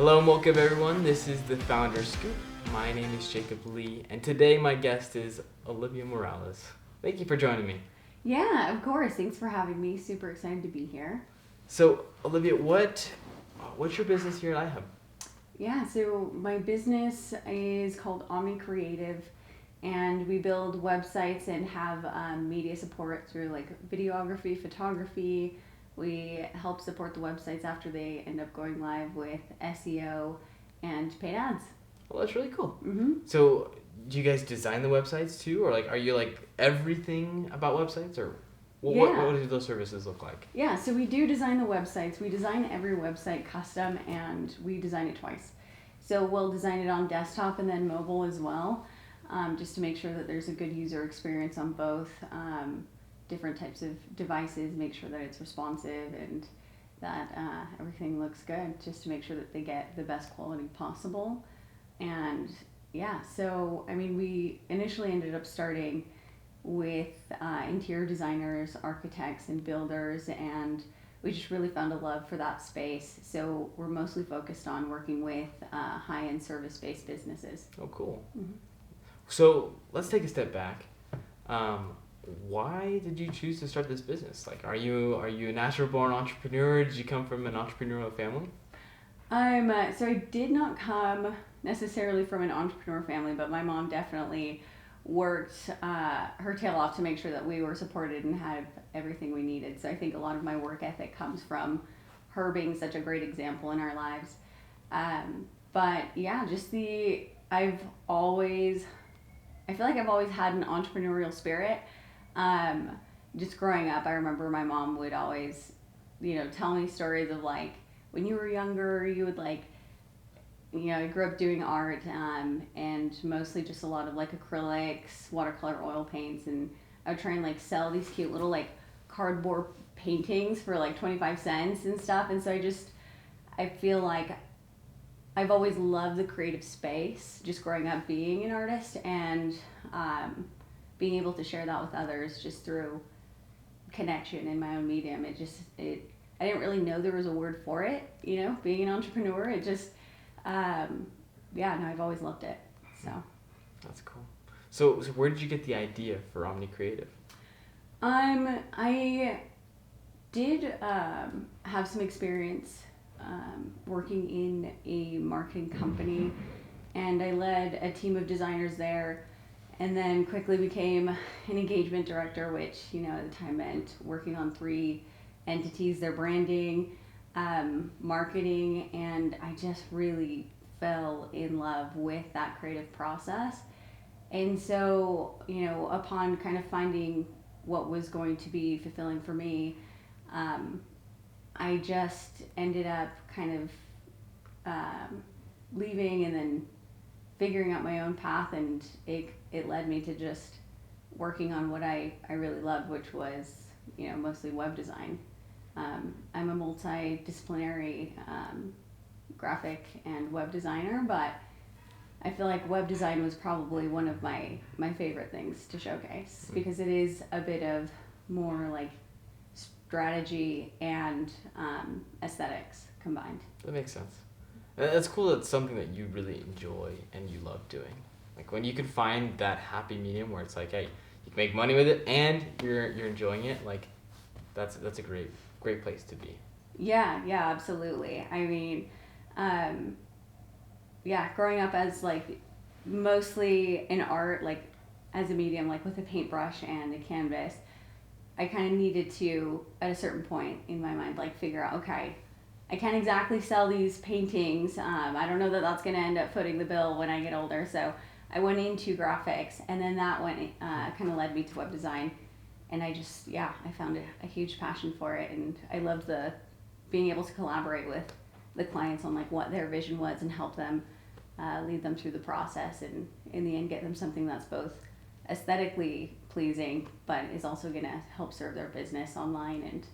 Hello and welcome everyone. This is the Founder Scoop. My name is Jacob Lee, and today my guest is Olivia Morales. Thank you for joining me. Yeah, of course. Thanks for having me. Super excited to be here. So, Olivia, what's your business here at iHub? Yeah, so my business is called Omni Creative, and we build websites and have media support through like videography, photography. We help support the websites after they end up going live with SEO and paid ads. Well, that's really cool. Mm-hmm. So, do you guys design the websites too, or like are you like everything about websites, or what do those services look like? Yeah, so we do design the websites. We design every website custom, and we design it twice. So we'll design it on desktop and then mobile as well, just to make sure that there's a good user experience on both different types of devices, make sure that it's responsive and that everything looks good, just to make sure that they get the best quality possible. And yeah, so I mean, we initially ended up starting with interior designers, architects, and builders, and we just really found a love for that space. So we're mostly focused on working with high-end service-based businesses. Oh, cool. Mm-hmm. So let's take a step back. Why did you choose to start this business? Like, are you a natural-born entrepreneur? Did you come from an entrepreneurial family? So I did not come necessarily from an entrepreneur family, but my mom definitely worked her tail off to make sure that we were supported and had everything we needed. So I think a lot of my work ethic comes from her being such a great example in our lives. But yeah, I feel like I've always had an entrepreneurial spirit. Just growing up, I remember my mom would always, tell me stories of like, when you were younger, you would like, I grew up doing art, and mostly just a lot of like acrylics, watercolor oil paints, and I would try and like sell these cute little like cardboard paintings for like 25 cents and stuff. And so I feel like I've always loved the creative space, just growing up being an artist, and being able to share that with others just through connection in my own medium. I didn't really know there was a word for it, being an entrepreneur. It just, I've always loved it. So That's cool. So where did you get the idea for Omni Creative? I did have some experience working in a marketing company, and I led a team of designers there, and then quickly became an engagement director, which, at the time meant working on 3 entities, their branding, marketing, and I just really fell in love with that creative process. And so, upon kind of finding what was going to be fulfilling for me, I just ended up kind of leaving and then figuring out my own path, and it led me to just working on what I really loved, which was, mostly web design. I'm a multidisciplinary graphic and web designer, but I feel like web design was probably one of my favorite things to showcase, because it is a bit of more like strategy and aesthetics combined. That makes sense. It's cool that it's something that you really enjoy and you love doing. Like when you can find that happy medium where it's like, hey, you can make money with it and you're enjoying it. Like that's a great place to be. Yeah, absolutely. I mean, growing up as like mostly in art, like as a medium, like with a paintbrush and a canvas, I kind of needed to, at a certain point in my mind, like figure out, okay, I can't exactly sell these paintings. I don't know that that's going to end up footing the bill when I get older. So I went into graphics, and then that kind of led me to web design. And I just, I found a huge passion for it. And I loved being able to collaborate with the clients on like what their vision was and help them lead them through the process. And in the end, get them something that's both aesthetically pleasing, but is also going to help serve their business online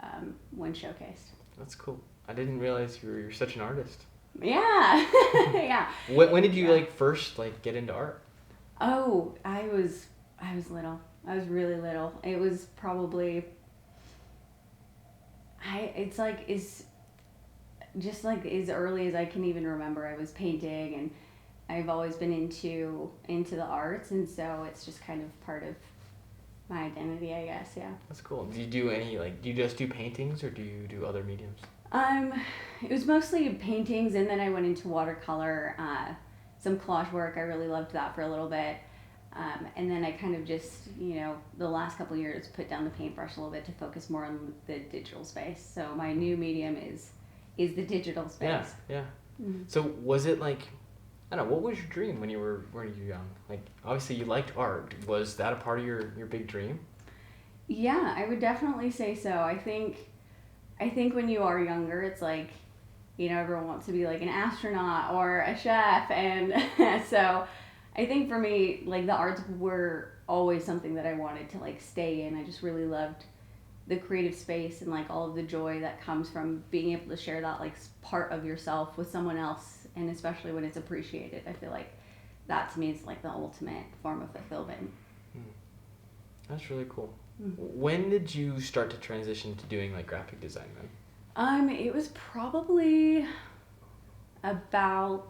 and when showcased. That's cool. I didn't realize you're such an artist. Yeah. Yeah. When did you like first like get into art? Oh, I was little. I was really little. It was probably just like as early as I can even remember, I was painting, and I've always been into the arts, and so it's just kind of part of my identity, I guess. Yeah. That's cool. Do you do any do you just do paintings, or do you do other mediums? It was mostly paintings, and then I went into watercolor, some collage work. I really loved that for a little bit. And then I kind of just, the last couple of years put down the paintbrush a little bit to focus more on the digital space. So my new medium is the digital space. Yeah. Mm-hmm. So was it I don't know, what was your dream when you were young? Obviously you liked art. Was that a part of your big dream? Yeah, I would definitely say so. I think when you are younger, it's everyone wants to be like an astronaut or a chef, and so I think for me, the arts were always something that I wanted to stay in. I just really loved the creative space and all of the joy that comes from being able to share that part of yourself with someone else, and especially when it's appreciated. I feel like that to me is the ultimate form of fulfillment. That's really cool. Mm-hmm. When did you start to transition to doing graphic design then? It was probably about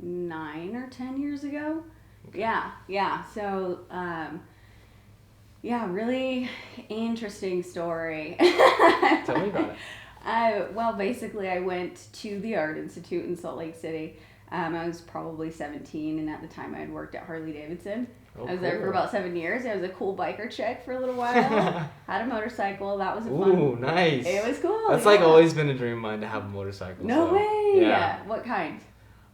9 or 10 years ago. Okay. Yeah. So, really interesting story. Tell me about it. Well, basically, I went to the Art Institute in Salt Lake City. I was probably 17, and at the time I had worked at Harley Davidson. I was there for about 7 years. I was a cool biker chick for a little while. Had a motorcycle. That was fun. Ooh, nice. It was cool. That's always been a dream of mine to have a motorcycle. No way. Yeah. What kind?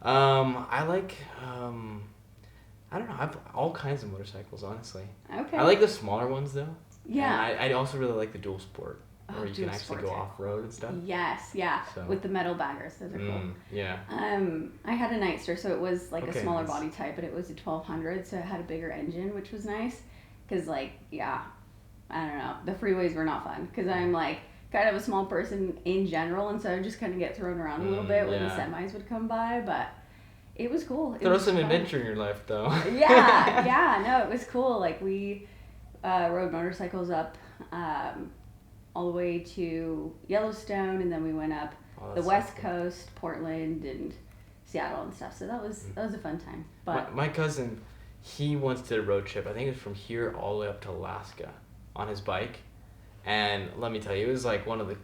I like, I don't know, I have all kinds of motorcycles, honestly. Okay. I like the smaller ones, though. Yeah. And I also really like the dual sport, where you can actually go off-road and stuff. Yes, yeah, so. With the metal baggers, those are cool. Yeah. I had a Nightster, so it was a smaller body type, but it was a 1200, so it had a bigger engine, which was nice, because I don't know, the freeways were not fun, because I'm kind of a small person in general, and so I just kind of get thrown around a little bit when the semis would come by, but it was cool. There was some adventure in your life, though. Yeah, no, it was cool. We rode motorcycles up all the way to Yellowstone, and then we went up the West Coast, Portland, and Seattle and stuff. So that was a fun time. But my cousin, he once did a road trip. I think it was from here all the way up to Alaska on his bike. And let me tell you, it was one of the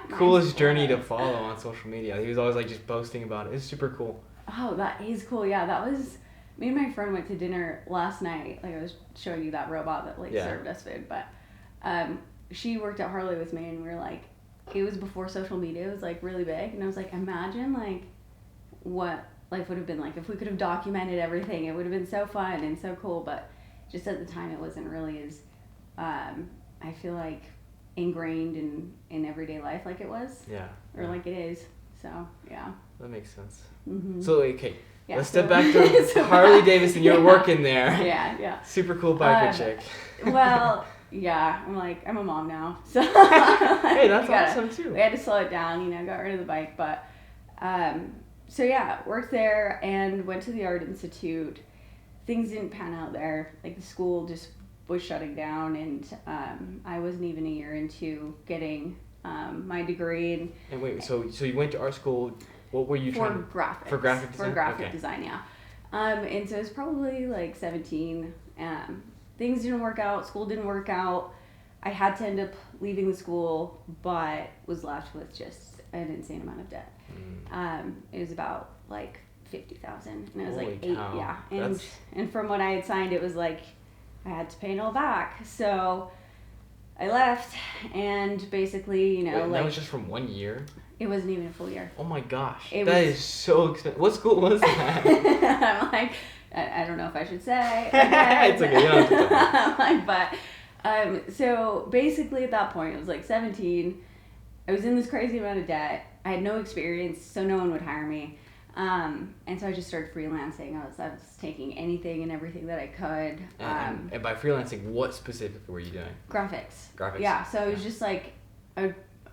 coolest journey to follow on social media. He was always just posting about it. It's super cool. Oh, that is cool. Yeah, that was, me and my friend went to dinner last night. I was showing you that robot that served us food. But she worked at Harley with me, and we were it was before social media. It was really big. And I was imagine what life would have been like if we could have documented everything. It would have been so fun and so cool. But just at the time, it wasn't really as... I feel ingrained in everyday life it was. Yeah. Or it is. So, yeah. That makes sense. Mm-hmm. So, okay. Yeah, let's step back to Harley Davidson. You're working there. Yeah. Super cool biker chick. Well, yeah. I'm a mom now. So hey, that's awesome too. We had to slow it down, got rid of the bike. But, so yeah, worked there and went to the Art Institute. Things didn't pan out there. The school just was shutting down, and I wasn't even a year into getting my degree. And wait, so you went to art school. What were you trying to... graphics. For graphic design? For graphic design, yeah. And so it was probably 17. Things didn't work out. School didn't work out. I had to end up leaving the school, but was left with just an insane amount of debt. It was about $50,000, and it was Holy 8. Cow. Yeah, and from when I had signed, it was I had to pay it all back. So I left, and basically, Wait, that was just from 1 year? It wasn't even a full year. Oh my gosh. That is so expensive. What school was that? I'm I don't know if I should say. It's okay. You don't have to tell me. But, so basically at that point, it was 17. I was in this crazy amount of debt. I had no experience, so no one would hire me. And so I just started freelancing. I was taking anything and everything that I could. And by freelancing, what specifically were you doing? Graphics. Graphics. Yeah, so it was just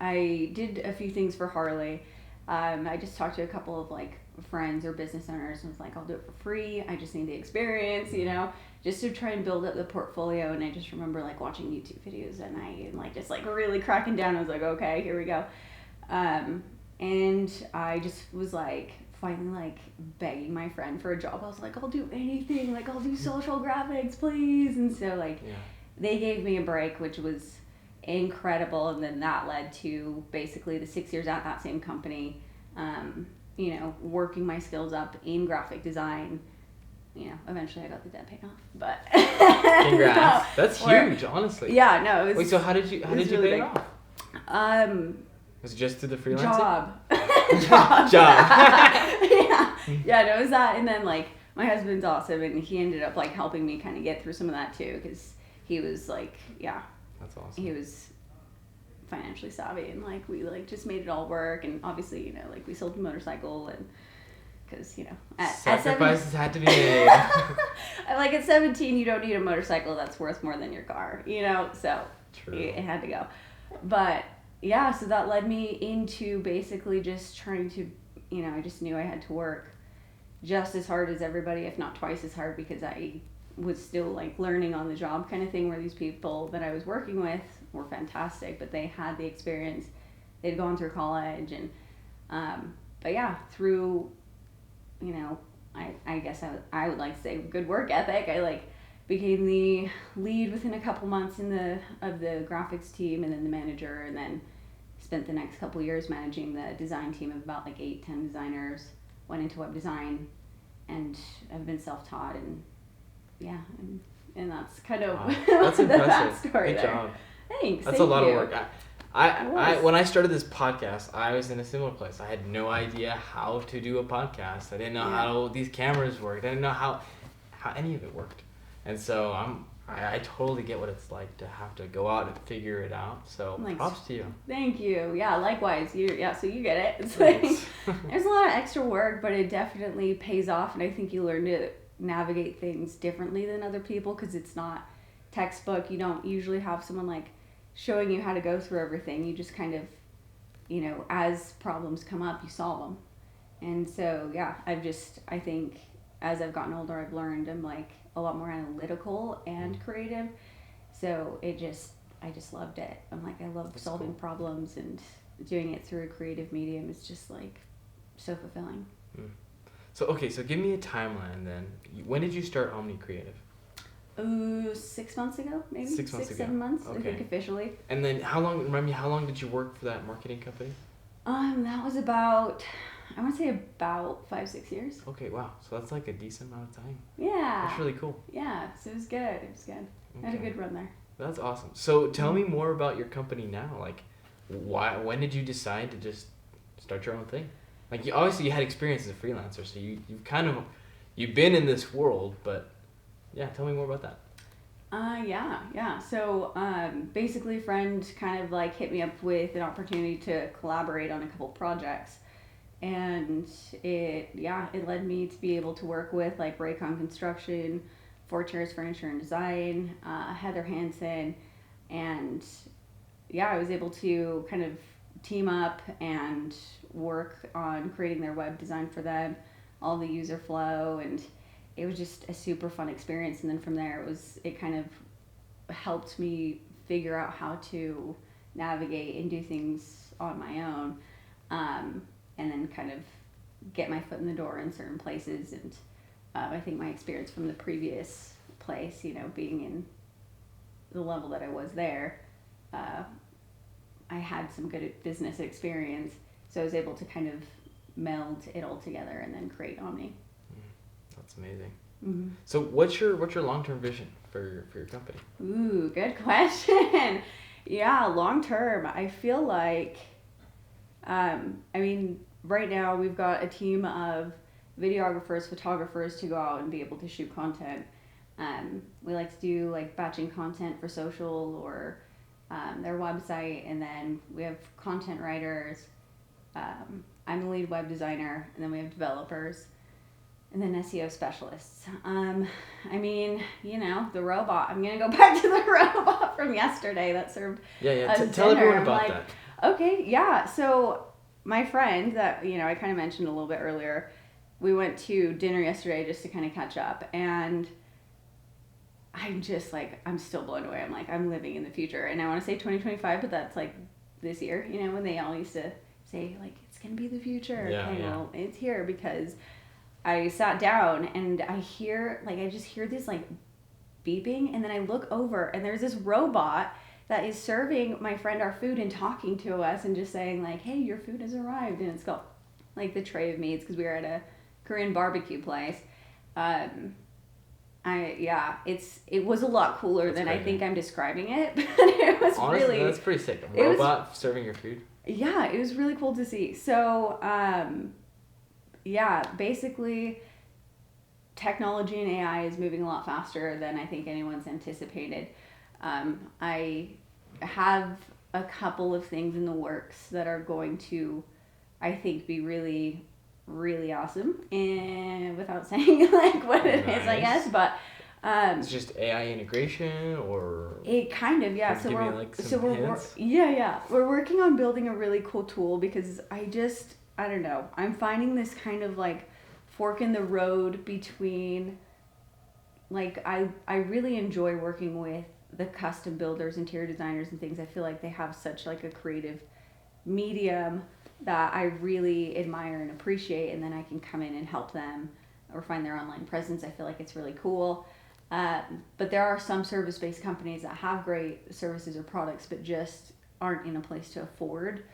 I did a few things for Harley. I just talked to a couple of friends or business owners and was I'll do it for free. I just need the experience, just to try and build up the portfolio. And I just remember watching YouTube videos at night and just really cracking down. I was okay, here we go. And I just was like, finally like begging my friend for a job. I was like, I'll do anything, like I'll do social graphics, please. And so like they gave me a break, which was incredible. And then that led to basically the 6 years at that same company, you know, working my skills up in graphic design. You know, eventually I got the debt paid off, but congrats. That's huge, honestly. Yeah, no, it was. Wait, so how did you really pay it big. off? Was it just through the freelancing? Job. Job. Yeah, no, it was that, and then like my husband's awesome, and he ended up like helping me kind of get through some of that too, because he was like, that's awesome. He was financially savvy, and like we like just made it all work, and obviously, you know, like we sold the motorcycle, and because, you know, sacrifices had to be made. Like at 17, you don't need a motorcycle that's worth more than your car, you know, so True. It had to go. But yeah, so that led me into basically just trying to, you know, I just knew I had to work just as hard as everybody, if not twice as hard, because I was still like learning on the job kind of thing, where these people that I was working with were fantastic, but they had the experience, they'd gone through college, and but yeah, through, you know, I guess I would like to say good work ethic, I like became the lead within a couple months of the graphics team, and then the manager, and then spent the next couple years managing the design team of about like 8-10 designers. Went into web design, and I've been self-taught, and yeah, and that's kind of that's the impressive. backstory Good there. job. Thanks. That's thank a lot you. of work. I when I started this podcast, I was in a similar place. I had no idea how to do a podcast. I didn't know how these cameras worked. I didn't know how any of it worked. And so I totally get what it's like to have to go out and figure it out. So props to you. Thank you. Yeah, likewise. So you get it. It's like there's a lot of extra work, but it definitely pays off, and I think you learn to navigate things differently than other people, because it's not textbook. You don't usually have someone like showing you how to go through everything. You just kind of, you know, as problems come up, you solve them. And so yeah, I think as I've gotten older, I've learned I'm like a lot more analytical and creative. So I just loved it. I'm like, I love solving problems, and doing it through a creative medium is just like so fulfilling. So give me a timeline then. When did you start Omni Creative? 6 months ago, maybe 6 months 7 months. Okay. I think officially. And then how long did you work for that marketing company? That was about, I want to say about 5-6 years. Okay, wow. So that's like a decent amount of time. Yeah. That's really cool. Yeah, so it was good. Okay. I had a good run there. That's awesome. So tell me more about your company now. Like, when did you decide to just start your own thing? Like, obviously you had experience as a freelancer, so you've been in this world, but yeah, tell me more about that. Yeah. So, basically a friend kind of like hit me up with an opportunity to collaborate on a couple projects. And it led me to be able to work with like Raycon Construction, Four Chairs Furniture and Design, Heather Hansen, and yeah, I was able to kind of team up and work on creating their web design for them, all the user flow, and it was just a super fun experience. And then from there, it kind of helped me figure out how to navigate and do things on my own, and then kind of get my foot in the door in certain places. And I think my experience from the previous place, you know, being in the level that I was there, I had some good business experience, so I was able to kind of meld it all together and then create Omni. That's amazing. Mm-hmm. So what's your long-term vision for your company? Ooh, good question. Yeah, long term, I feel like, I mean, right now we've got a team of videographers, photographers to go out and be able to shoot content. We like to do like batching content for social or their website, and then we have content writers. I'm the lead web designer, and then we have developers, and then SEO specialists. I mean, you know, the robot. I'm gonna go back to the robot from yesterday that served us Tell dinner. everyone about that. Okay, yeah. So my friend that, you know, I kind of mentioned a little bit earlier, we went to dinner yesterday just to kind of catch up, and I'm just like, I'm still blown away. I'm like, I'm living in the future, and I want to say 2025, but that's like this year, you know, when they all used to say like it's gonna be the future. Yeah, Okay, yeah. well, it's here because I sat down and I just hear this like beeping, and then I look over and there's this robot that is serving my friend our food and talking to us and just saying like, hey, your food has arrived, and it's got like the tray of meats because we were at a Korean barbecue place. It was a lot cooler than crazy. I think I'm describing it, but it was Honestly, really, that's pretty sick. A robot serving your food. yeah, it was really cool to see. So basically technology and AI is moving a lot faster than I think anyone's anticipated. I have a couple of things in the works that are going to, I think, be really, really awesome. And without saying like what it is, I guess, but it's just AI integration, or it kind of, yeah. give me, like, some hints? We're working on building a really cool tool because I don't know. I'm finding this kind of like fork in the road between like I really enjoy working with the custom builders, interior designers and things. I feel like they have such like a creative medium that I really admire and appreciate, and then I can come in and help them or find their online presence. I feel like it's really cool. But there are some service-based companies that have great services or products but just aren't in a place to afford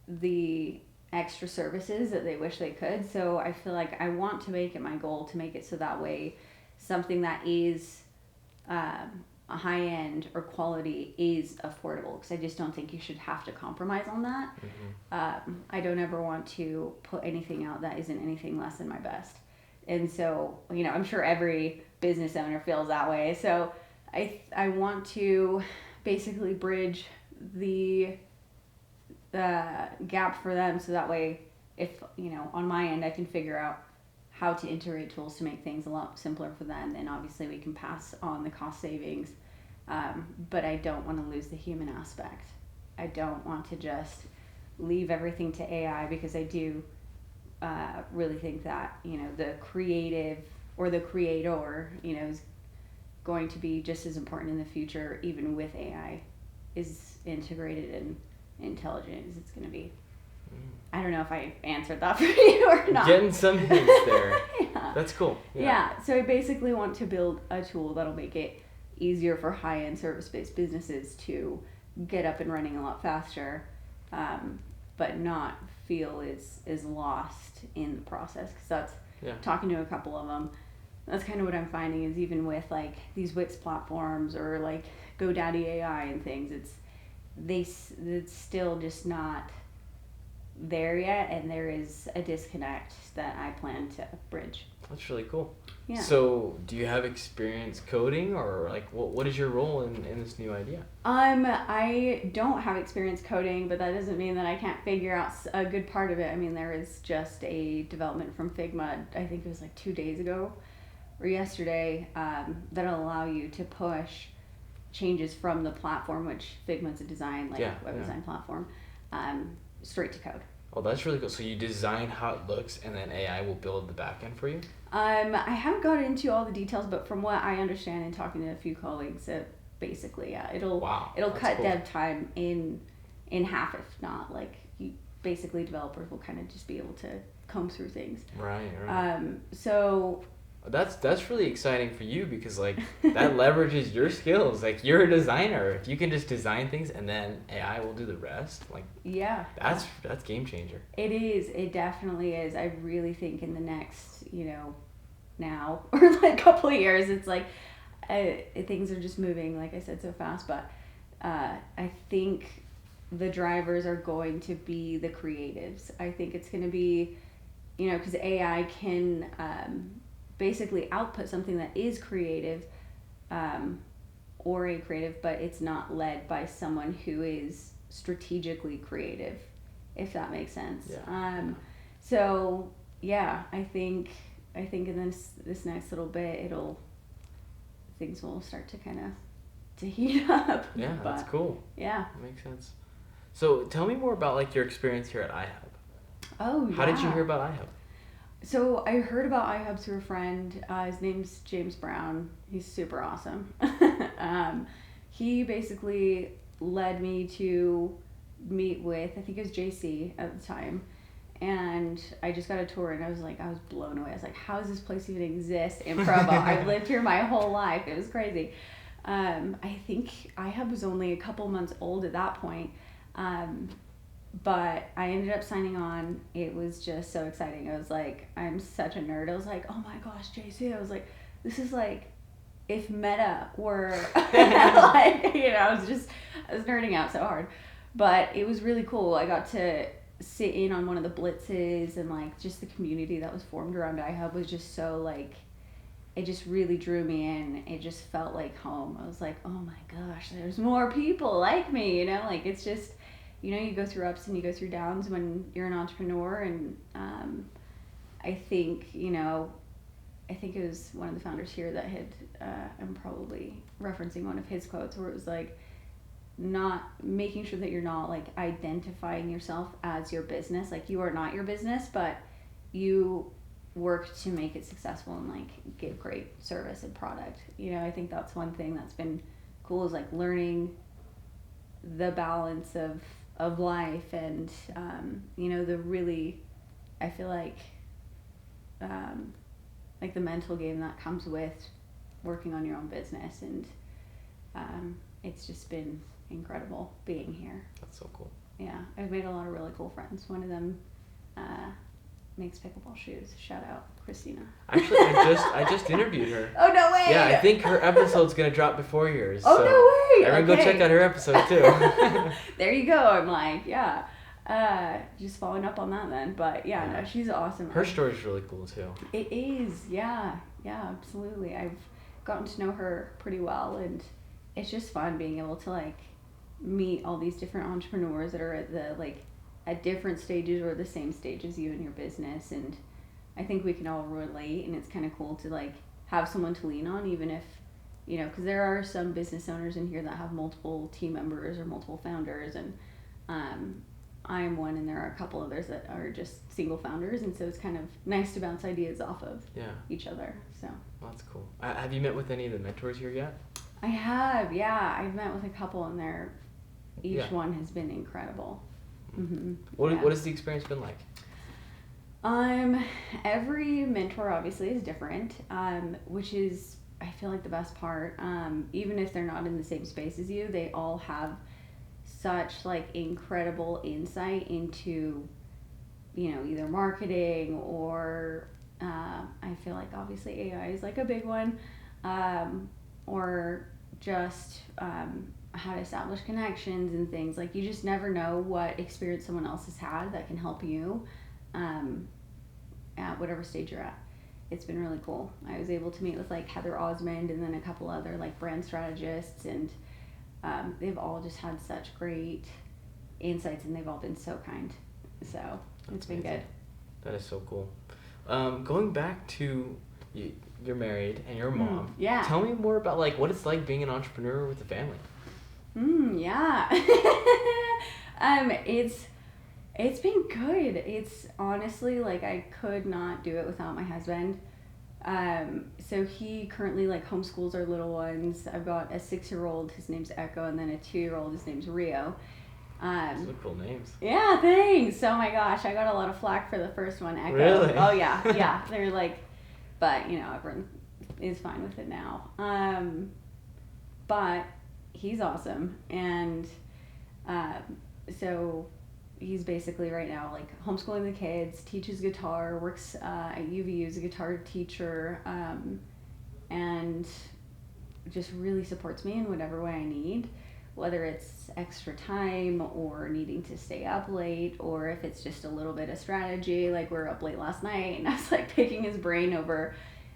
the extra services that they wish they could. So I feel like I want to make it my goal to make it so that way something that is a high end or quality is affordable, because I just don't think you should have to compromise on that. I don't ever want to put anything out that isn't anything less than my best. And so, I'm sure every business owner feels that way. So I want to basically bridge the gap for them, so that way if on my end I can figure out how to integrate tools to make things a lot simpler for them, then obviously we can pass on the cost savings. But I don't want to lose the human aspect. I don't want to just leave everything to AI, because I do really think that the creative or the creator is going to be just as important in the future, even with AI is integrated and intelligent as it's going to be. I don't know if I answered that for you or not. Getting some hints there. Yeah. That's cool. Yeah, so I basically want to build a tool that'll make it easier for high-end service-based businesses to get up and running a lot faster, but not feel is lost in the process. Because that's, talking to a couple of them, that's kind of what I'm finding is even with like these Wix platforms or like GoDaddy AI and things, it's still just not there yet, and there is a disconnect that I plan to bridge. That's really cool. Yeah. So do you have experience coding, or like what is your role in this new idea? I don't have experience coding, but that doesn't mean that I can't figure out a good part of it. I mean, there is just a development from Figma, I think it was like 2 days ago or yesterday, that'll allow you to push changes from the platform, which Figma's a design, web design platform, straight to code. Oh, that's really cool. So you design how it looks, and then AI will build the back end for you? I haven't got into all the details, but from what I understand and talking to a few colleagues, basically, it'll cut cool. dev time in half, if not. Like, basically developers will kind of just be able to comb through things. Right. So that's really exciting for you, because like that leverages your skills. Like, you're a designer. If you can just design things and then AI will do the rest, like that's game changer. It is. It definitely is. I really think in the next, now or like a couple of years, it's like things are just moving, like I said, so fast. But I think the drivers are going to be the creatives. I think it's going to be, because AI can basically output something that is creative, or a creative, but it's not led by someone who is strategically creative, if that makes sense. So yeah, I think in this next little bit, things will start to kind of to heat up. Yeah, but, that's cool. Yeah, that makes sense. So tell me more about like your experience here at iHub. Oh, yeah. How did you hear about iHub? So I heard about iHub through a friend. His name's James Brown. He's super awesome. He basically led me to meet with, I think it was JC at the time. And I just got a tour and I was blown away. I was like, how does this place even exist in Provo? I've lived here my whole life. It was crazy. I think I was only a couple months old at that point. But I ended up signing on. It was just so exciting. I was like, I'm such a nerd. I was like, oh my gosh, JC. I was like, this is like if Meta were like, I was nerding out so hard. But it was really cool. I got to sit in on one of the blitzes, and like just the community that was formed around iHub was just so like, it just really drew me in. It just felt like home. I was like, oh my gosh, there's more people like me, like it's just, you go through ups and you go through downs when you're an entrepreneur. And I think it was one of the founders here that had, I'm probably referencing one of his quotes, where it was like, not making sure that you're not like identifying yourself as your business. Like, you are not your business, but you work to make it successful and like give great service and product. I think that's one thing that's been cool, is like learning the balance of life, and the really, I feel like the mental game that comes with working on your own business. And it's just been incredible being here. That's so cool. Yeah, I've made a lot of really cool friends. One of them makes pickleball shoes. Shout out, Christina. Actually, I just interviewed her. Oh, no way! Yeah, I think her episode's gonna drop before yours. Oh, so no way! Everyone go check out her episode too. There you go. I'm like, yeah. Just following up on that then. But yeah, no, she's awesome. Her story's really cool too. It is, yeah, absolutely. I've gotten to know her pretty well, and it's just fun being able to like meet all these different entrepreneurs that are at different stages or the same stage as you in your business. And I think we can all relate, and it's kind of cool to like have someone to lean on, even if, because there are some business owners in here that have multiple team members or multiple founders, and I am one, and there are a couple others that are just single founders, and so it's kind of nice to bounce ideas off of each other. So well, that's cool. Have you met with any of the mentors here yet? I have, yeah. I've met with a couple, and each one has been incredible. Mm-hmm. What has the experience been like? Every mentor obviously is different, which is, I feel like, the best part. Even if they're not in the same space as you, they all have such like incredible insight into, either marketing or, I feel like obviously AI is like a big one, or just, how to establish connections and things. Like, you just never know what experience someone else has had that can help you at whatever stage you're at. It's been really cool. I was able to meet with like Heather Osmond and then a couple other like brand strategists, and they've all just had such great insights, and they've all been so kind. So it's been good. That is so cool. Going back to you're married and you're a mom. Yeah. Tell me more about like what it's like being an entrepreneur with a family. Yeah. It's been good. It's honestly like I could not do it without my husband. So he currently like homeschools our little ones. I've got a 6-year-old, his name's Echo, and then a 2-year-old, his name's Rio. Those are cool names. Yeah, thanks. Oh my gosh, I got a lot of flack for the first one, Echo. Really? Oh yeah. They're like, but everyone is fine with it now. But he's awesome, and so he's basically right now like homeschooling the kids, teaches guitar, works at UVU as a guitar teacher, and just really supports me in whatever way I need, whether it's extra time or needing to stay up late, or if it's just a little bit of strategy. Like, we were up late last night and I was like picking his brain over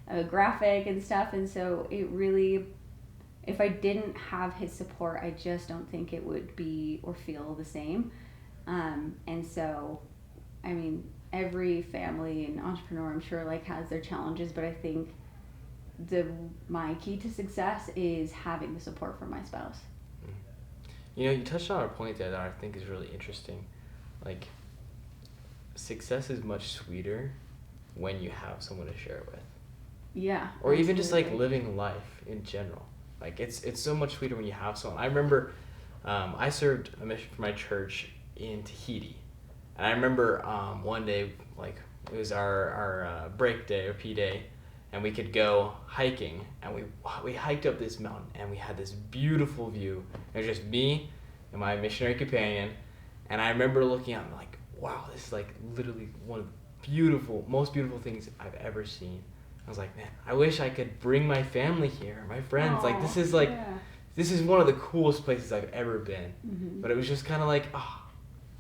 a graphic and stuff. And so it really, if I didn't have his support, I just don't think it would be or feel the same. And so, I mean, every family and entrepreneur, I'm sure, like, has their challenges, but I think my key to success is having the support from my spouse. You touched on a point there that I think is really interesting. Like, success is much sweeter when you have someone to share it with. Yeah. Or absolutely. even just like living life in general. Like, it's so much sweeter when you have someone. I remember I served a mission for my church in Tahiti. And I remember one day, like, it was our break day or P day, and we could go hiking, and we hiked up this mountain, and we had this beautiful view. It was just me and my missionary companion, and I remember looking out and like, wow, this is like literally one of the most beautiful things I've ever seen. I was like, man, I wish I could bring my family here, my friends. Aww, like, this is like, yeah. this is one of the coolest places I've ever been. Mm-hmm. But it was just kind of like,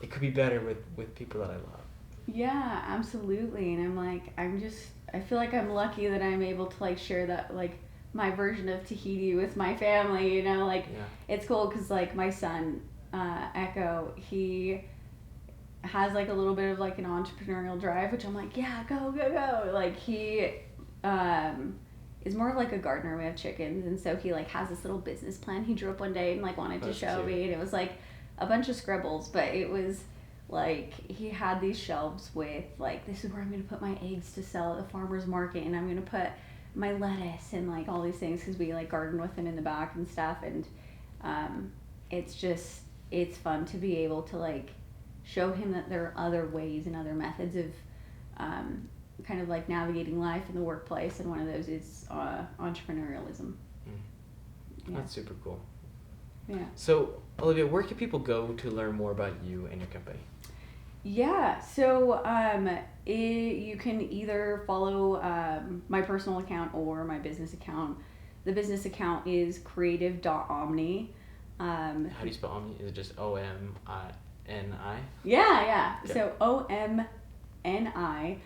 it could be better with people that I love. Yeah, absolutely. And I'm like, I feel like I'm lucky that I'm able to like share that, like my version of Tahiti with my family, you know, like it's cool because like my son, Echo, he has like a little bit of like an entrepreneurial drive, which I'm like, yeah, go, go, go. Like he is more of like a gardener. We have chickens, and so he like has this little business plan he drew up one day and like wanted to show me, and it was like a bunch of scribbles, but it was like he had these shelves with like, this is where I'm gonna put my eggs to sell at the farmer's market, and I'm gonna put my lettuce and like all these things, because we like garden with him in the back and stuff, and it's fun to be able to like show him that there are other ways and other methods of kind of like navigating life in the workplace, and one of those is entrepreneurialism. Yeah. That's super cool. Yeah. So, Olivia, where can people go to learn more about you and your company? Yeah, so you can either follow my personal account or my business account. The business account is creative.omni. How do you spell Omni? Is it just O-M-I-N-I? Yeah. Okay. So O-M-N-I.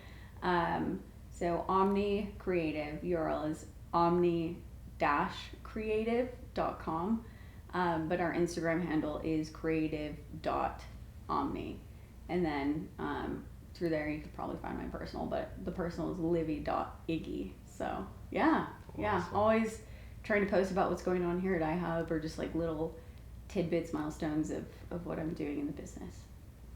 So Omni Creative. URL is omni-creative.com. But our Instagram handle is creative.omni. And then through there you could probably find my personal, but the personal is livy.iggy. So yeah, always trying to post about what's going on here at iHub, or just like little tidbits, milestones of what I'm doing in the business.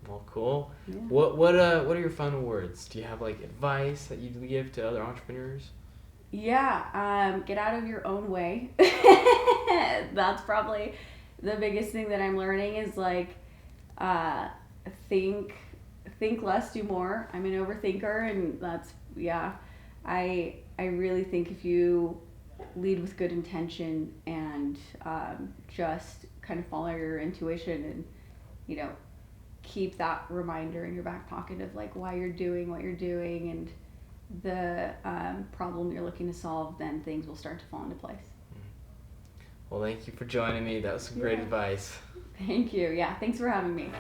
Well, cool. Yeah. What are your final words? Do you have like advice that you'd give to other entrepreneurs? Yeah, get out of your own way. That's probably the biggest thing that I'm learning is like think less, do more. I'm an overthinker, and that's I really think if you lead with good intention and just kind of follow your intuition, and you know, keep that reminder in your back pocket of like why you're doing what you're doing and the problem you're looking to solve, then things will start to fall into place. Well, thank you for joining me. That was some great advice. Thank you. Yeah, thanks for having me.